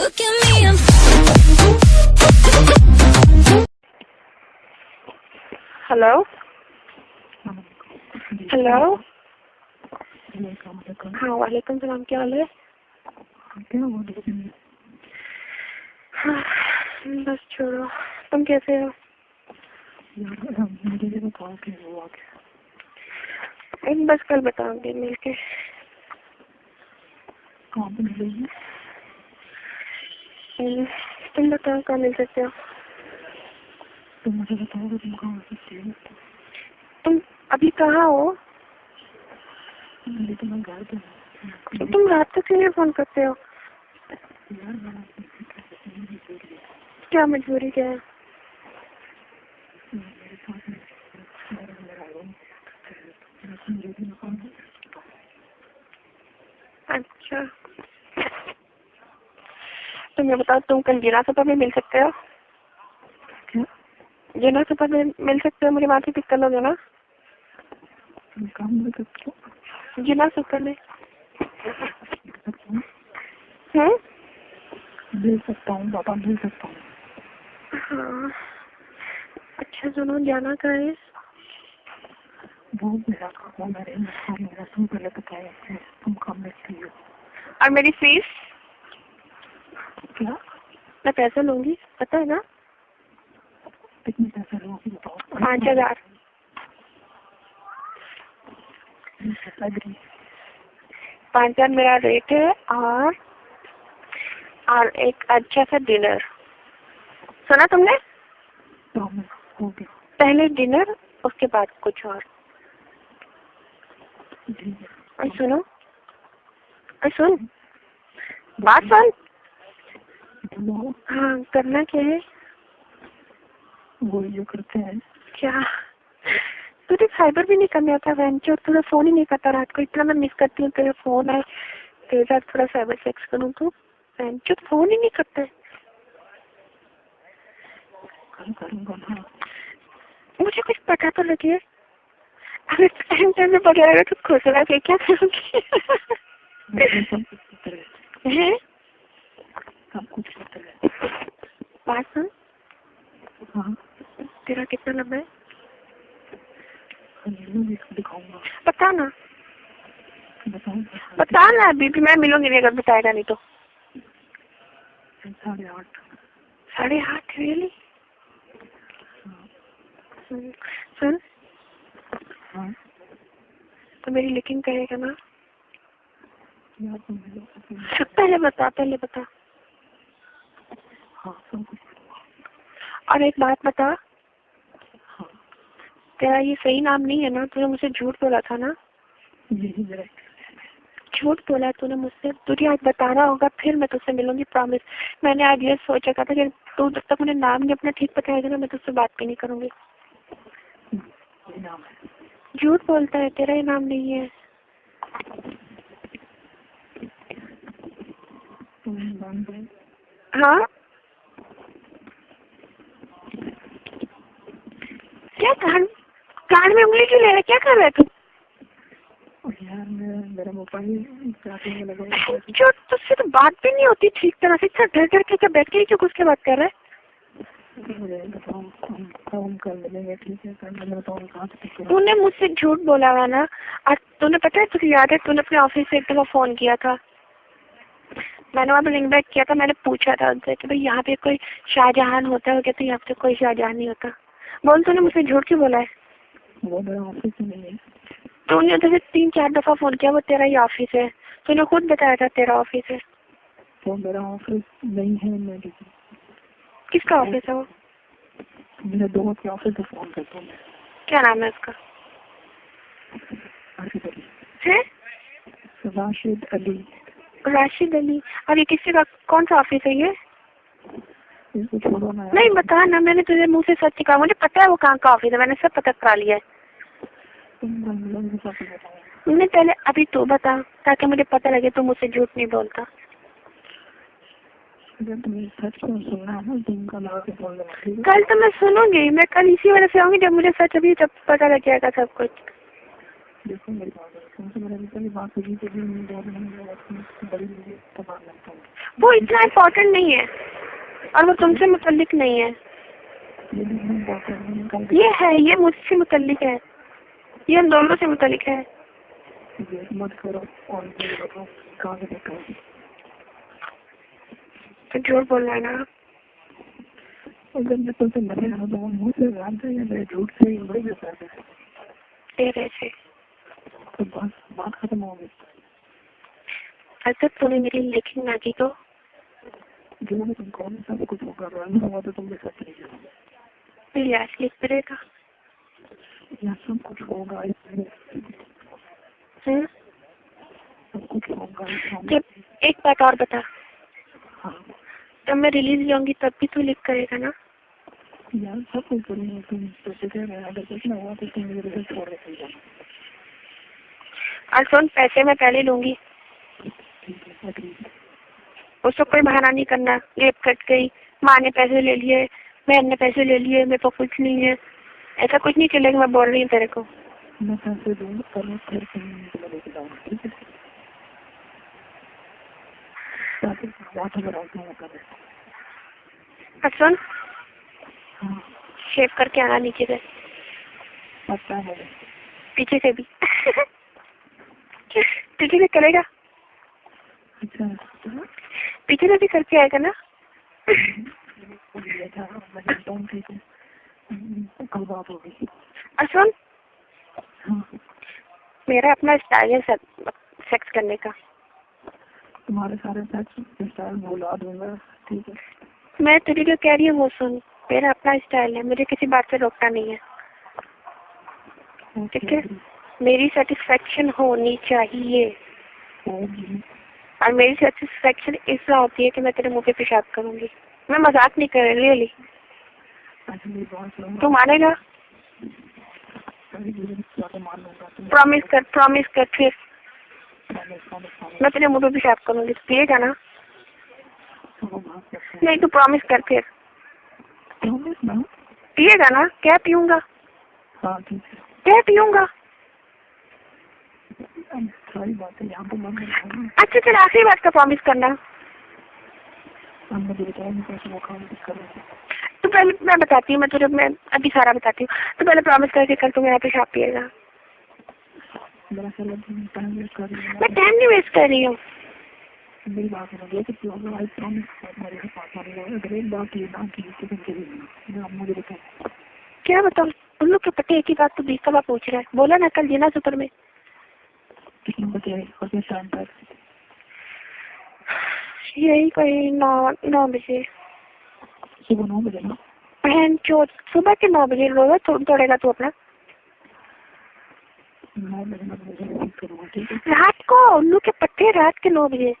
Hello hello. हाँ वालेकुम सलाम, क्या हाल है? हाँ बस छोड़ो, तुम कैसे हो? बस कल बताओगे मिलके। तुम बताओ कहाँ मिल सकते हो? तुम मुझे बताओगे तुम कहाँ मिल सकती हो? तुम अभी कहाँ हो? तो मैं घर पे हूँ। तुम रात तक क्यों फोन करते हो? क्या मजबूरी क्या है? अच्छा तुम ये बताओ, तुम कल जिना सुपर में मिल सकते हो? क्या? जिना सुपर में मिल सकते हो? मुझे वहाँ से पिक कर लोगे ना? काम नहीं करते हो? जिना सुपर में भेज सकता हूँ पापा, भेज सकता हूँ। हाँ अच्छा सुनो, जाना कहाँ है? वो मेरा काम है, मेरा तुम पहले बताया तुम काम लगती हो। और मेरी फीस? क्या? मैं पैसा लूंगी, पता है ना? कितने पैसे लोगे बताओ? 5000। 5000 मेरा रेट है। और एक अच्छा सा डिनर, सुना तुमने? हो गया। पहले डिनर, उसके बाद कुछ और सुनो, सुन बात सुन। हाँ करना क्या है? वो जो करते हैं क्या? तुझे साइबर भी नहीं करने आता बहन चो, तुझे फोन ही नहीं करता रात को, इतना मैं मिस करती हूँ तेरा फोन है, तेरे साथ थोड़ा साइबर सेक्स करूँ तो बहन चो फोन ही नहीं करते। मुझे कुछ पता तो लगे, अगर टाइम टाइम में पता लगा तो खुश रहा के क्या करूँगी? है सब कुछ होता है। बात सुन। हाँ तेरा कितना लंबा है? दिखाऊंगा। बता ना, बताऊँ? बता ना, अभी भी मैं मिलूंगी नहीं अगर बताएगा नहीं तो। 8:30। 8:30 रियली? सुन, हाँ तो मेरी लिकिंग करेगा ना? यार तुम पहले बता, पहले बता। हाँ सब कुछ। और एक बात बता, हाँ तेरा ये सही नाम नहीं है ना? तूने मुझसे झूठ बोला था ना? यही मेरा झूठ बोला तूने मुझसे। तुझे आज बताना होगा, फिर मैं तुझसे मिलूंगी, प्रॉमिस। मैंने आज ये सोचा था कि तू जब तक मुझे नाम नहीं अपना ठीक बताएगा ना, मैं तुझसे बात भी नहीं करूंगी। नाम है। झूठ बोलता है, तेरा ही नाम नहीं है। हाँ क्या कान में उंगली क्यों ले रहा है? क्या कर रहा है तू? यार मेरा मोबाइल चार्जिंग में लगा जो तुझसे तो बात भी नहीं होती ठीक तरह से, इतना डर डर के बैठ के जो उसके बात कर रहा है। तूने मुझसे झूठ बोला हुआ ना, और तूने पता है, तुझे याद है तूने अपने ऑफिस से एक दफा फोन किया था, मैंने वहाँ पे लिंक बैक किया था, मैंने पूछा था उनसे कि भाई यहाँ पे कोई शाहजहान होता है क्या? तो यहाँ पे कोई शाहजहान नहीं होता। बोल, तूने मुझसे झूठ क्यों बोला है? वो मेरा ऑफिस नहीं है। तूने उधर से 3-4 दफा फोन किया, वो तेरा ही ऑफिस है, तूने खुद बताया था तेरा ऑफिस है। वो मेरा ऑफिस नहीं है। मैं किसका ऑफिस है वो? मेरे दोस्त के ऑफिस से फोन करता हूँ। क्या नाम है उसका? है राशिद अली। राशिद अली? और ये किसी का कौन सा ऑफिस है ये? इसको छोड़ो ना। नहीं बता ना, मैंने तुझे मुंह से सच कहा, मुझे पता है वो कहाँ का ऑफिस है, मैंने सब पता करा लिया है। नहीं पहले अभी तू बता, ताकि मुझे पता लगे तू मुझसे झूठ नहीं बोलता। तुम्हें सच को सुनना है ना, तुम कल आके बोल देना। कल तो मैं सुनूंगी, मैं कल इसी वजह से आऊंगी जब मुझे सच अभी जब पता लग जाएगा सब कुछ। देखो मेरी बात है, तुमसे मेरी पहली बात हुई तो भी दो दिन में बड़ी मुझे तबाह लगता है। वो इतना इम्पोर्टेंट नहीं है और वो तुमसे मुतल्लिक नहीं है। ये भी नहीं बात है, कल ये है, ये मुझसे मुतल्लिक है, ये हम दोनों से मुतल्लिक है। ये मत करो और मुझे बताओ कहाँ से देखा है। तो झूठ बोलना है ना। अगर मैं तुमसे मरे ना तो मुँह से जानते हैं मेरे झूठ से ही बड़े बेकार है। तेरे से तो बस बात खत्म हो गई। अगर तूने मेरी लिखी ना की तो जो मैं तुमको सब कुछ होगा रहना हुआ तो तुम भी सच नहीं जाओगे। मेरी याद लिख पड़ेगा। यहाँ सब कुछ होगा इसमें, सब कुछ होगा इसमें। जब एक बात और बता, हाँ जब मैं रिलीज जाऊंगी तब भी तू लिख करेगा ना। यार सब कुछ करूँगा, तुम पैसे कह रहे हैं अगर कुछ ना हुआ तो तुम मेरे रिजल्ट छोड़ के जाना। और सुन, पैसे मैं पहले लूंगी, ठीक है एग्री। उसको कोई बहाना नहीं करना, जेब कट गई, माँ ने पैसे ले लिए, बहन ने पैसे ले लिए, मेरे को कुछ नहीं है, ऐसा कुछ नहीं चलेगा। मैं बोल रही हूँ तेरे को। मैं पैसे दूँगा पर फिर तुम लेके जाऊँगा, ठीक है। बात अगर आगे मैं कर देता हूँ। और सुन, हाँ शेव करके आना नीचे से, पता है पीछे से भी। पीछे से करेगा, अच्छा पीछे से भी करके आएगा ना। ठीक है कल बात होगी। और सुन, हाँ मेरा अपना स्टाइल है सेक्स करने का। तुम्हारे सारे सेक्स स्टाइल भुला दूंगा, ठीक है। मैं तेरी जो कह रही हूँ वो सुन, मेरा अपना स्टाइल है, मुझे किसी बात से रोकना नहीं है, ठीक है। मेरी सेटिस्फेक्शन होनी चाहिए और मेरी सेटिस्फेक्शन इसलिए होती है कि मैं तेरे मुंह पे पेशाब करूंगी। मैं मजाक नहीं कर रही, रियली। तू मानेगा? प्रॉमिस कर, प्रॉमिस कर फिर। मैं तेरे मुंह पे पेशाब करूंगी, तो पिएगा ना? नहीं, तू प्रॉमिस कर फिर। पिएगा ना? क्या पीऊंगा? क्या पीऊंगा? सारी बातें यहाँ पे मन में। अच्छा चल, आखिरी बात का प्रॉमिस करना। तो पहले मैं बताती हूँ, मैं अभी सारा बताती हूँ। तो पहले प्रॉमिस करके कर, तू मेरा पेशाब पिएगा। मैं टाइम नहीं वेस्ट कर रही हूँ। मेरी बात सुनो, मुझे बताओ क्या बताऊँ? उन लोग के पट्टे एक ही बात तो 20 का बात पूछ रहा है। बोला ना कल जीना सुपर में। कितने बजे और किस टाइम तक? यही कोई 9 बजे। सुबह 9 बजे ना? बहन चोट, सुबह के 9 बजे रोजा तोड़ेगा तू अपना? 9 बजे करूँगा, ठीक है। रात को, उल्लू के पट्टे रात के 9 बजे।